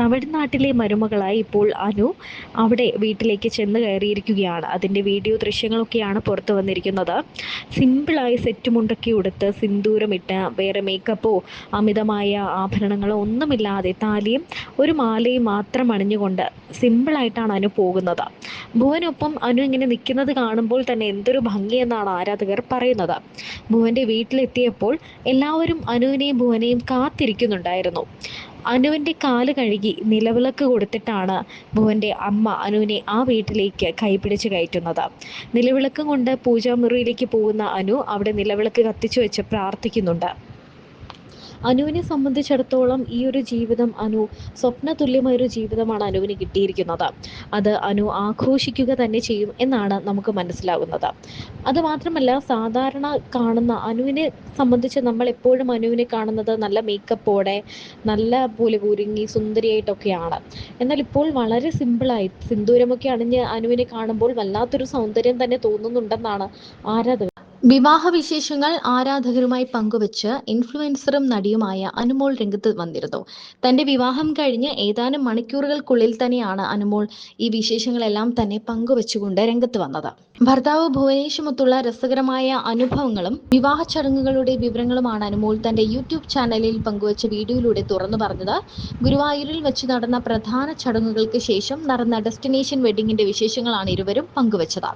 തമിഴ്നാട്ടിലെ മരുമകളായി ഇപ്പോൾ അനു അവിടെ വീട്ടിലേക്ക് ചെന്ന് കയറിയിരിക്കുകയാണ്. അതിൻ്റെ വീഡിയോ ദൃശ്യങ്ങളൊക്കെയാണ് പുറത്തു വന്നിരിക്കുന്നത്. സിമ്പിളായി സെറ്റ് മുണ്ടൊക്കെ ഉടുത്ത് സിന്ദൂരമിട്ട് വേറെ മേക്കപ്പോ അമിതമായ ആഭരണങ്ങളോ ഒന്നുമില്ലാതെ താലിയും ഒരു മാലയും മാത്രം അണിഞ്ഞുകൊണ്ട് സിമ്പിളായിട്ടാണ് അനു പോകുന്നത്. ഭുവനൊപ്പം അനു ഇങ്ങനെ നിൽക്കുന്നത് കാണുമ്പോൾ തന്നെ എന്തൊരു ഭംഗിയെന്നാണ് ആരാധകർ പറയുന്നത്. ഭുവൻ്റെ വീട്ടിലെത്തിയപ്പോൾ എല്ലാവരും അനുവിനെയും ഭുവനെയും കാത്തിരിക്കുന്നുണ്ടായിരുന്നു. അനുവിൻ്റെ കാല് കഴുകി നിലവിളക്ക് കൊടുത്തിട്ടാണ് ഭുവൻ്റെ അമ്മ അനുവിനെ ആ വീട്ടിലേക്ക് കൈപിടിച്ച് കയറ്റുന്നത്. നിലവിളക്കും കൊണ്ട് പൂജാമുറിയിലേക്ക് പോകുന്ന അനു അവിടെ നിലവിളക്ക് കത്തിച്ചു വെച്ച് പ്രാർത്ഥിക്കുന്നുണ്ട്. അനുവിനെ സംബന്ധിച്ചിടത്തോളം ഈ ഒരു ജീവിതം സ്വപ്ന തുല്യമായൊരു ജീവിതമാണ് അനുവിന് കിട്ടിയിരിക്കുന്നത്. അത് അനു ആഘോഷിക്കുക തന്നെ ചെയ്യും എന്നാണ് നമുക്ക് മനസ്സിലാകുന്നത്. അതുമാത്രമല്ല, സാധാരണ കാണുന്ന അനുവിനെ സംബന്ധിച്ച് നമ്മൾ എപ്പോഴും അനുവിനെ കാണുന്നത് നല്ല മേക്കപ്പോടെ നല്ല പോലെ ഒരുങ്ങി സുന്ദരിയായിട്ടൊക്കെയാണ്. എന്നാൽ ഇപ്പോൾ വളരെ സിമ്പിളായി സിന്ദൂരമൊക്കെ അണിഞ്ഞ് അനുവിനെ കാണുമ്പോൾ വല്ലാത്തൊരു സൗന്ദര്യം തന്നെ തോന്നുന്നുണ്ടെന്നാണ് ആരാധകർ. വിവാഹ വിശേഷങ്ങൾ ആരാധകരുമായി പങ്കുവച്ച് ഇൻഫ്ലുവൻസറും നടിയുമായ അനുമോൾ രംഗത്ത് വന്നിരുന്നു. തന്റെ വിവാഹം കഴിഞ്ഞ് ഏതാനും മണിക്കൂറുകൾക്കുള്ളിൽ തന്നെയാണ് അനുമോൾ ഈ വിശേഷങ്ങളെല്ലാം തന്നെ പങ്കുവച്ചുകൊണ്ട് രംഗത്ത് വന്നത്. ഭർത്താവ് ഭുവനേഷുമൊത്തുള്ള രസകരമായ അനുഭവങ്ങളും വിവാഹ ചടങ്ങുകളുടെ വിവരങ്ങളുമാണ് അനുമോൾ തന്റെ യൂട്യൂബ് ചാനലിൽ പങ്കുവച്ച വീഡിയോയിലൂടെ തുറന്നു പറഞ്ഞത്. ഗുരുവായൂരിൽ വെച്ച് നടന്ന പ്രധാന ചടങ്ങുകൾക്ക് ശേഷം നടന്ന ഡെസ്റ്റിനേഷൻ വെഡിങ്ങിന്റെ വിശേഷങ്ങളാണ് ഇരുവരും പങ്കുവച്ചത്.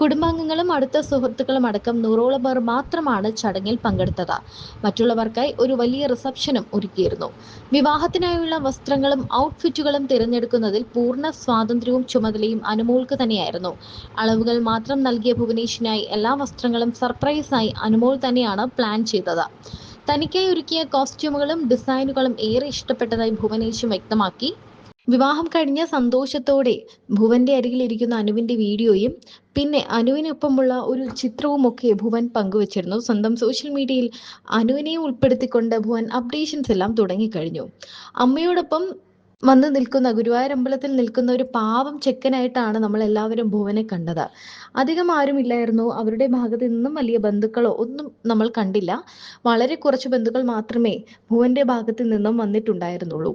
കുടുംബാംഗങ്ങളും അടുത്ത സുഹൃത്തുക്കളും അടക്കം 100ഓളം പേർ മാത്രമാണ് ചടങ്ങിൽ പങ്കെടുത്തത്. മറ്റുള്ളവർക്കായി ഒരു വലിയ റിസപ്ഷനും ഒരുക്കിയിരുന്നു. വിവാഹത്തിനായുള്ള വസ്ത്രങ്ങളും ഔട്ട്ഫിറ്റുകളും തിരഞ്ഞെടുക്കുന്നതിൽ പൂർണ്ണ സ്വാതന്ത്ര്യവും ചുമതലയും അനുമോൾക്ക് തന്നെയായിരുന്നു. അളവുകൾ മാത്രം നൽകിയ ഭുവനേഷിനായി എല്ലാ വസ്ത്രങ്ങളും സർപ്രൈസായി അനുമോൾ തന്നെയാണ് പ്ലാൻ ചെയ്തത്. തനിക്കായി ഒരുക്കിയ കോസ്റ്റ്യൂമുകളും ഡിസൈനുകളും ഏറെ ഇഷ്ടപ്പെട്ടതായി ഭുവനേഷും വ്യക്തമാക്കി. വിവാഹം കഴിഞ്ഞ സന്തോഷത്തോടെ ഭുവന്റെ അരികിലിരിക്കുന്ന അനുവിന്റെ വീഡിയോയും പിന്നെ അനുവിനൊപ്പമുള്ള ഒരു ചിത്രവുമൊക്കെ ഭുവൻ പങ്കുവച്ചിരുന്നു. സ്വന്തം സോഷ്യൽ മീഡിയയിൽ അനുവിനെ ഉൾപ്പെടുത്തിക്കൊണ്ട് ഭുവൻ അപ്ഡേഷൻസ് എല്ലാം തുടങ്ങിക്കഴിഞ്ഞു. അമ്മയോടൊപ്പം വന്ന് നിൽക്കുന്ന ഗുരുവായൂർ അമ്പലത്തിൽ നിൽക്കുന്ന ഒരു പാവം ചെക്കനായിട്ടാണ് നമ്മൾ എല്ലാവരും ഭുവനെ കണ്ടത്. അധികം ആരുമില്ലായിരുന്നു. അവരുടെ ഭാഗത്ത് നിന്നും വലിയ ബന്ധുക്കളോ ഒന്നും നമ്മൾ കണ്ടില്ല. വളരെ കുറച്ച് ബന്ധുക്കൾ മാത്രമേ ഭുവന്റെ ഭാഗത്ത് നിന്നും വന്നിട്ടുണ്ടായിരുന്നുള്ളൂ.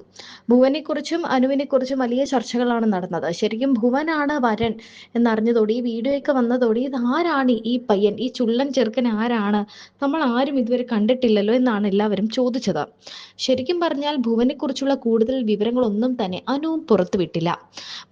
ഭുവനെക്കുറിച്ചും അനുവിനെക്കുറിച്ചും വലിയ ചർച്ചകളാണ് നടന്നത്. ശരിക്കും ഭുവനാണ് വരൻ എന്നറിഞ്ഞതോടെ ഈ വീഡിയോയൊക്കെ വന്നതോടെ ഇത് ആരാണ് ഈ പയ്യൻ, ഈ ചുള്ളൻ ചെറുക്കൻ ആരാണ്, നമ്മൾ ആരും ഇതുവരെ കണ്ടിട്ടില്ലല്ലോ എന്നാണ് എല്ലാവരും ചോദിച്ചത്. ശരിക്കും പറഞ്ഞാൽ ഭുവനെക്കുറിച്ചുള്ള കൂടുതൽ വിവരങ്ങളൊന്നും തന്നെ അനുവും പുറത്തുവിട്ടില്ല.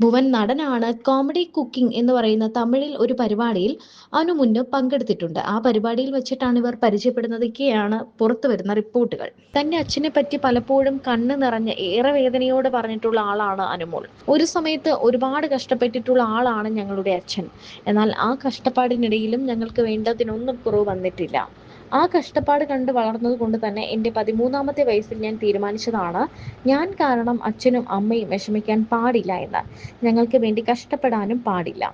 ഭുവൻ നടനാണ്. കോമഡി കുക്കിംഗ് എന്ന് പറയുന്ന തമിഴിൽ ഒരു പരിപാടിയിൽ അനു മുന്നേ പങ്കെടുത്തിട്ടുണ്ട്. ആ പരിപാടിയിൽ വെച്ചിട്ടാണ് ഇവർ പരിചയപ്പെടുന്നതൊക്കെയാണ് പുറത്തു വരുന്ന റിപ്പോർട്ടുകൾ. തന്റെ അച്ഛനെ പറ്റി പലപ്പോഴും കണ്ണ് നിറഞ്ഞ് ഏറെ വേദനയോട് പറഞ്ഞിട്ടുള്ള ആളാണ് അനുമോൾ. ഒരു സമയത്ത് ഒരുപാട് കഷ്ടപ്പെട്ടിട്ടുള്ള ആളാണ് ഞങ്ങളുടെ അച്ഛൻ. എന്നാൽ ആ കഷ്ടപ്പാടിനിടയിലും ഞങ്ങൾക്ക് വേണ്ടതിനൊന്നും കുറവ് വന്നിട്ടില്ല. ആ കഷ്ടപ്പാട് കണ്ട് വളർന്നത് കൊണ്ട് തന്നെ എൻ്റെ 13ാമത്തെ വയസ്സിൽ ഞാൻ തീരുമാനിച്ചതാണ്, ഞാൻ കാരണം അച്ഛനും അമ്മയും വിഷമിക്കാൻ പാടില്ല എന്ന്. ഞങ്ങൾക്ക് വേണ്ടി കഷ്ടപ്പെടാനും പാടില്ല.